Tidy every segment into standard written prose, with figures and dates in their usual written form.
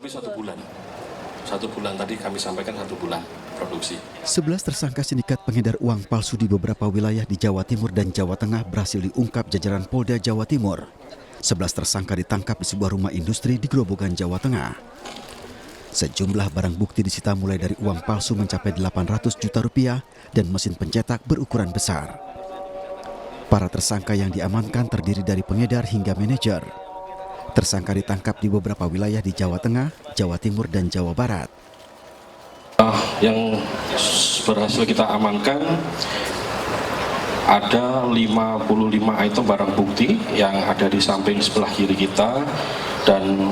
lebih 1 bulan. 1 bulan tadi kami sampaikan 1 bulan produksi. 11 tersangka sindikat pengedar uang palsu di beberapa wilayah di Jawa Timur dan Jawa Tengah berhasil diungkap jajaran Polda Jawa Timur. 11 tersangka ditangkap di sebuah rumah industri di Grobogan, Jawa Tengah. Sejumlah barang bukti disita mulai dari uang palsu mencapai 800 juta rupiah dan mesin pencetak berukuran besar. Para tersangka yang diamankan terdiri dari pengedar hingga manajer. Tersangka ditangkap di beberapa wilayah di Jawa Tengah, Jawa Timur, dan Jawa Barat. Yang berhasil kita amankan ada 55 item barang bukti yang ada di samping sebelah kiri kita, dan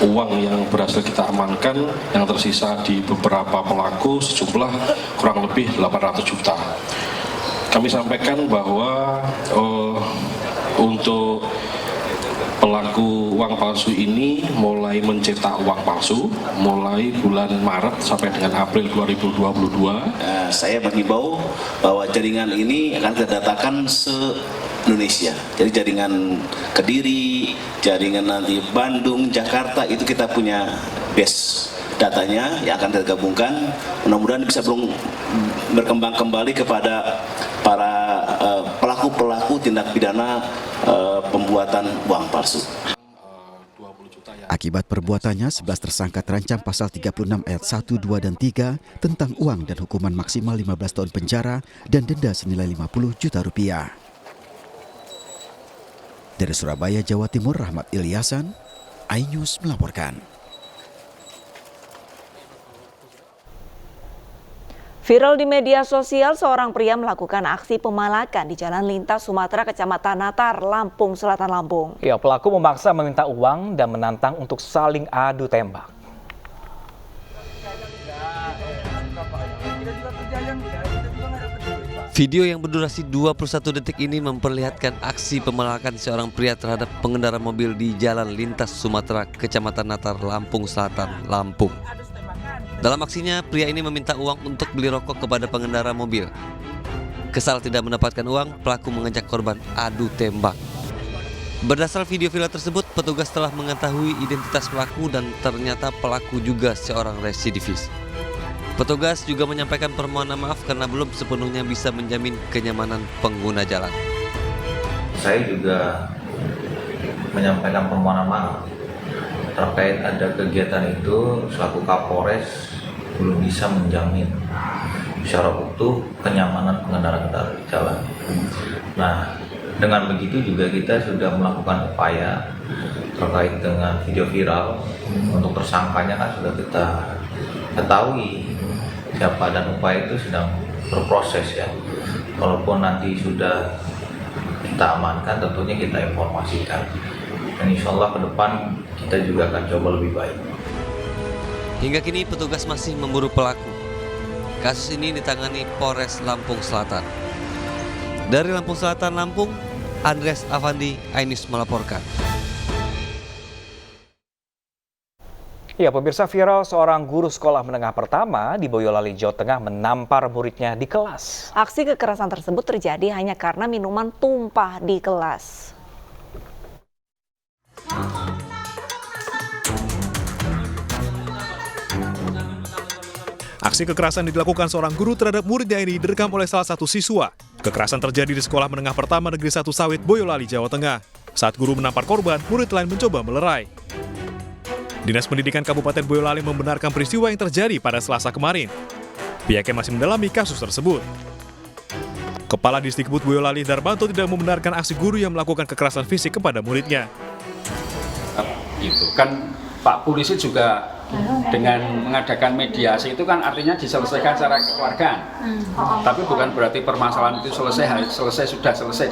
uang yang berhasil kita amankan yang tersisa di beberapa pelaku sejumlah kurang lebih 800 juta. Kami sampaikan bahwa untuk pelaku uang palsu ini mulai mencetak uang palsu mulai bulan Maret sampai dengan April 2022. Saya mengimbau bahwa jaringan ini akan kita datakan se-Indonesia. Jadi jaringan Kediri, jaringan nanti Bandung, Jakarta, itu kita punya base datanya yang akan kita gabungkan. Mudah-mudahan bisa berkembang kembali kepada para pelaku-pelaku tindak pidana pembuatan uang palsu. Akibat perbuatannya, 11 tersangka terancam pasal 36 ayat 1, 2, dan 3 tentang uang dan hukuman maksimal 15 tahun penjara dan denda senilai 50 juta rupiah. Dari Surabaya, Jawa Timur, Rahmat Ilyasan, iNews melaporkan. Viral di media sosial, seorang pria melakukan aksi pemalakan di Jalan Lintas Sumatera, Kecamatan Natar, Lampung Selatan, Lampung. Ya, pelaku memaksa meminta uang dan menantang untuk saling adu tembak. Video yang berdurasi 21 detik ini memperlihatkan aksi pemalakan seorang pria terhadap pengendara mobil di Jalan Lintas Sumatera, Kecamatan Natar, Lampung Selatan, Lampung. Dalam aksinya, pria ini meminta uang untuk beli rokok kepada pengendara mobil. Kesal tidak mendapatkan uang, pelaku mengajak korban adu tembak. Berdasar video viral tersebut, petugas telah mengetahui identitas pelaku dan ternyata pelaku juga seorang residivis. Petugas juga menyampaikan permohonan maaf karena belum sepenuhnya bisa menjamin kenyamanan pengguna jalan. Saya juga menyampaikan permohonan maaf terkait ada kegiatan itu, selaku Kapolres belum bisa menjamin secara utuh kenyamanan pengendara jalan. Nah, dengan begitu juga kita sudah melakukan upaya terkait dengan video viral. Untuk tersangkanya kan sudah kita ketahui siapa, dan upaya itu sedang berproses ya. Walaupun nanti sudah kita amankan, tentunya kita informasikan. Dan insya Allah ke depan kita juga akan coba lebih baik. Hingga kini petugas masih memburu pelaku. Kasus ini ditangani Polres Lampung Selatan. Dari Lampung Selatan, Lampung, Andreas Avandi, iNews melaporkan. Ya, pemirsa, viral seorang guru sekolah menengah pertama di Boyolali, Jawa Tengah menampar muridnya di kelas. Aksi kekerasan tersebut terjadi hanya karena minuman tumpah di kelas. Aksi kekerasan yang dilakukan seorang guru terhadap muridnya ini direkam oleh salah satu siswa. Kekerasan terjadi di Sekolah Menengah Pertama Negeri 1 Sawit, Boyolali, Jawa Tengah. Saat guru menampar korban, murid lain mencoba melerai. Dinas Pendidikan Kabupaten Boyolali membenarkan peristiwa yang terjadi pada Selasa kemarin. Pihaknya masih mendalami kasus tersebut. Kepala Disdikbud Boyolali, Darmanto, tidak membenarkan aksi guru yang melakukan kekerasan fisik kepada muridnya. Gitu kan, Pak Polisi juga dengan mengadakan mediasi itu kan artinya diselesaikan secara kekeluargaan. Tapi bukan berarti permasalahan itu sudah selesai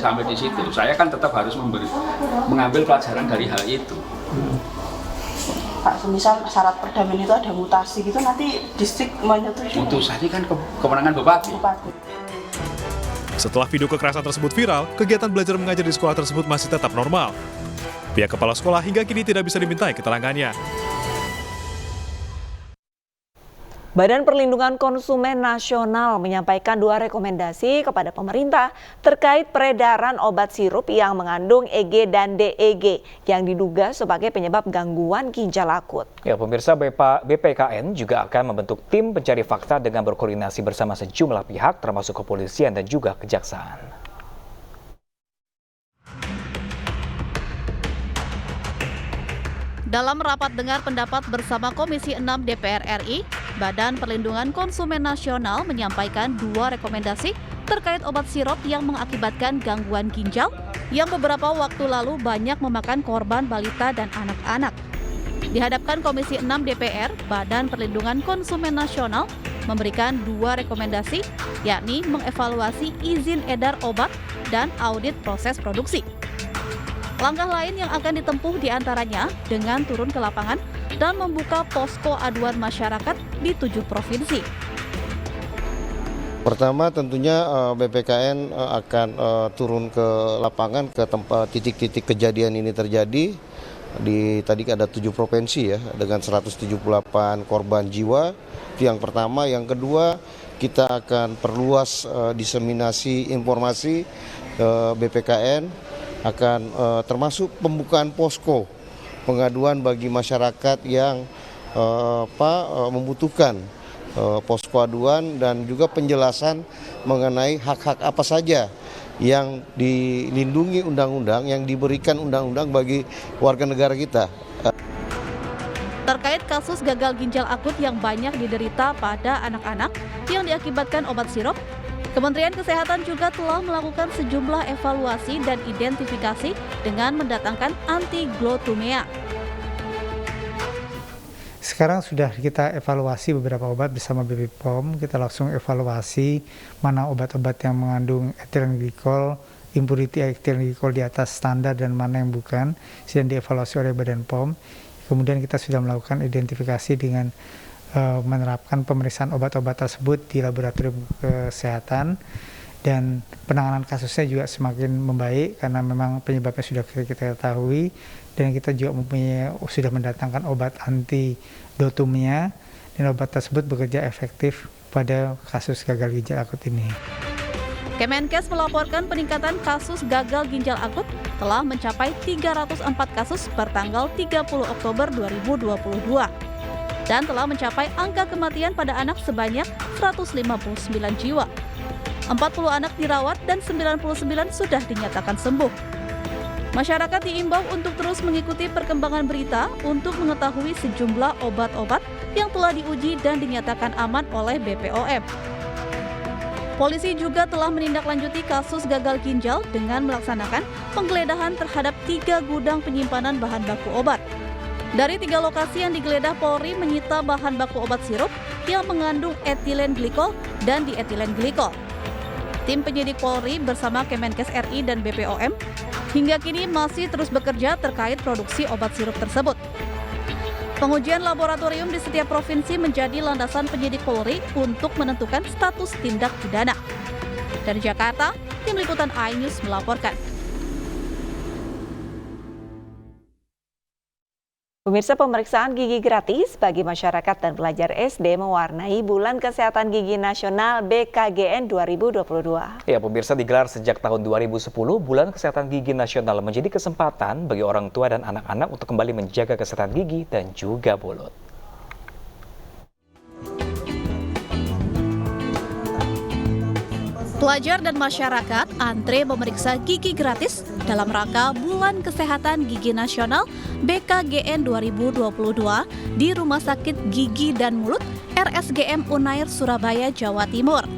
sampai di situ. Saya kan tetap harus mengambil pelajaran dari hal itu. Pak, misal syarat perdamaian itu ada mutasi gitu, nanti distrik menyetujui. Mutasi kan kewenangan Bupati. Setelah video kekerasan tersebut viral, kegiatan belajar mengajar di sekolah tersebut masih tetap normal. Pihak kepala sekolah hingga kini tidak bisa dimintai keterangannya. Badan Perlindungan Konsumen Nasional menyampaikan 2 rekomendasi kepada pemerintah terkait peredaran obat sirup yang mengandung EG dan DEG yang diduga sebagai penyebab gangguan ginjal akut. Ya, pemirsa, BPKN juga akan membentuk tim pencari fakta dengan berkoordinasi bersama sejumlah pihak termasuk kepolisian dan juga kejaksaan. Dalam rapat dengar pendapat bersama Komisi 6 DPR RI, Badan Perlindungan Konsumen Nasional menyampaikan 2 rekomendasi terkait obat sirup yang mengakibatkan gangguan ginjal yang beberapa waktu lalu banyak memakan korban balita dan anak-anak. Di hadapan Komisi 6 DPR, Badan Perlindungan Konsumen Nasional memberikan 2 rekomendasi, yakni mengevaluasi izin edar obat dan audit proses produksi. Langkah lain yang akan ditempuh diantaranya dengan turun ke lapangan dan membuka posko aduan masyarakat di 7 provinsi. Pertama tentunya BPKN akan turun ke lapangan ke tempat titik-titik kejadian ini terjadi. Tadi ada 7 provinsi ya dengan 178 korban jiwa. Itu yang pertama. Yang kedua, kita akan perluas diseminasi informasi BPKN akan termasuk pembukaan posko pengaduan bagi masyarakat yang membutuhkan posko aduan dan juga penjelasan mengenai hak-hak apa saja yang dilindungi undang-undang, yang diberikan undang-undang bagi warga negara kita. Terkait kasus gagal ginjal akut yang banyak diderita pada anak-anak yang diakibatkan obat sirup, Kementerian Kesehatan juga telah melakukan sejumlah evaluasi dan identifikasi dengan mendatangkan anti-glutamia. Sekarang sudah kita evaluasi beberapa obat bersama BP POM, kita langsung evaluasi mana obat-obat yang mengandung ethylene glycol, impurity ethylene glycol di atas standar dan mana yang bukan, sedang dievaluasi oleh Badan POM. Kemudian kita sudah melakukan identifikasi dengan menerapkan pemeriksaan obat-obat tersebut di laboratorium kesehatan dan penanganan kasusnya juga semakin membaik karena memang penyebabnya sudah kita ketahui dan kita juga sudah mendatangkan obat anti dotumia dan obat tersebut bekerja efektif pada kasus gagal ginjal akut ini. Kemenkes melaporkan peningkatan kasus gagal ginjal akut telah mencapai 304 kasus per tanggal 30 Oktober 2022. Dan telah mencapai angka kematian pada anak sebanyak 159 jiwa. 40 anak dirawat dan 99 sudah dinyatakan sembuh. Masyarakat diimbau untuk terus mengikuti perkembangan berita untuk mengetahui sejumlah obat-obat yang telah diuji dan dinyatakan aman oleh BPOM. Polisi juga telah menindaklanjuti kasus gagal ginjal dengan melaksanakan penggeledahan terhadap 3 gudang penyimpanan bahan baku obat. Dari 3 lokasi yang digeledah, Polri menyita bahan baku obat sirup yang mengandung etilen glikol dan dietilen glikol. Tim penyidik Polri bersama Kemenkes RI dan BPOM hingga kini masih terus bekerja terkait produksi obat sirup tersebut. Pengujian laboratorium di setiap provinsi menjadi landasan penyidik Polri untuk menentukan status tindak pidana. Dari Jakarta, Tim Liputan iNews melaporkan. Pemirsa, pemeriksaan gigi gratis bagi masyarakat dan pelajar SD mewarnai Bulan Kesehatan Gigi Nasional BKGN 2022. Ya, pemirsa, digelar sejak tahun 2010, Bulan Kesehatan Gigi Nasional menjadi kesempatan bagi orang tua dan anak-anak untuk kembali menjaga kesehatan gigi dan juga mulut. Pelajar dan masyarakat antre memeriksa gigi gratis dalam rangka Bulan Kesehatan Gigi Nasional BKGN 2022 di Rumah Sakit Gigi dan Mulut RSGM Unair Surabaya, Jawa Timur.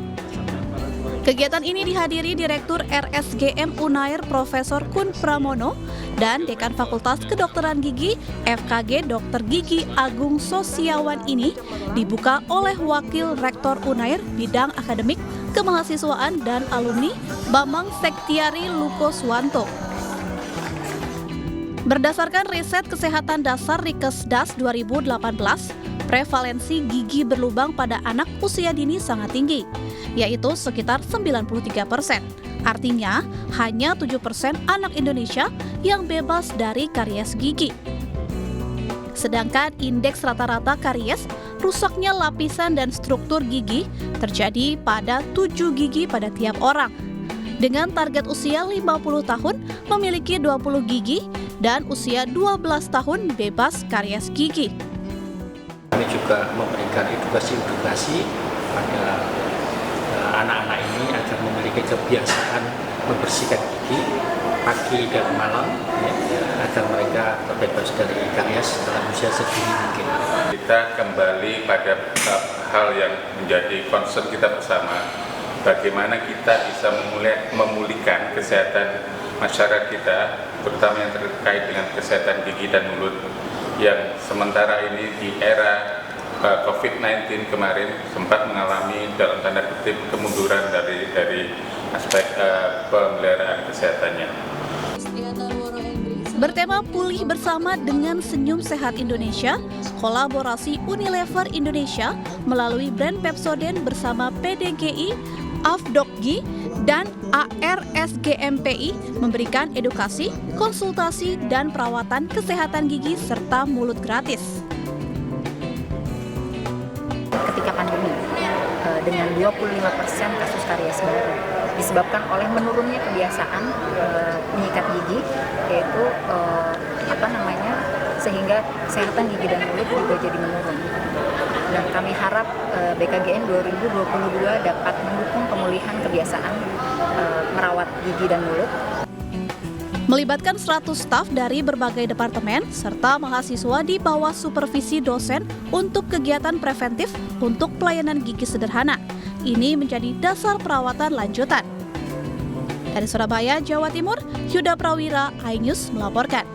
Kegiatan ini dihadiri Direktur RSGM Unair Profesor Kun Pramono dan Dekan Fakultas Kedokteran Gigi FKG Dr. Gigi Agung Sosiawan. Ini dibuka oleh Wakil Rektor Unair Bidang Akademik, Kemahasiswaan dan Alumni Bambang Sektiari Lukoswanto. Berdasarkan riset Kesehatan Dasar Rikesdas 2018, prevalensi gigi berlubang pada anak usia dini sangat tinggi, yaitu sekitar 93%. Artinya, hanya 7% anak Indonesia yang bebas dari karies gigi. Sedangkan indeks rata-rata karies rusaknya lapisan dan struktur gigi terjadi pada 7 gigi pada tiap orang. Dengan target usia 50 tahun memiliki 20 gigi dan usia 12 tahun bebas karies gigi. Kami juga memberikan edukasi pada anak-anak ini agar memiliki kebiasaan membersihkan gigi pagi dan malam agar mereka terbebas dari karies dalam usia sedini mungkin. Kita kembali pada hal yang menjadi concern kita bersama, bagaimana kita bisa memulihkan kesehatan masyarakat kita, terutama yang terkait dengan kesehatan gigi dan mulut, yang sementara ini di era COVID-19 kemarin sempat mengalami dalam tanda kutip kemunduran dari aspek pemeliharaan kesehatannya. Bertema Pulih Bersama dengan Senyum Sehat Indonesia, kolaborasi Unilever Indonesia melalui brand Pepsodent bersama PDGI, Afdokgi, dan ARSGMPI memberikan edukasi, konsultasi, dan perawatan kesehatan gigi serta mulut gratis. Ketika pandemi, dengan 25% kasus karies baru disebabkan oleh menurunnya kebiasaan menyikat gigi, yaitu sehingga kesehatan gigi dan mulut juga jadi menurun. Dan kami harap BKGN 2022 dapat mendukung pemulihan kebiasaan merawat gigi dan mulut. Melibatkan 100 staf dari berbagai departemen serta mahasiswa di bawah supervisi dosen untuk kegiatan preventif untuk pelayanan gigi sederhana. Ini menjadi dasar perawatan lanjutan. Dari Surabaya, Jawa Timur, Yuda Prawira, iNews melaporkan.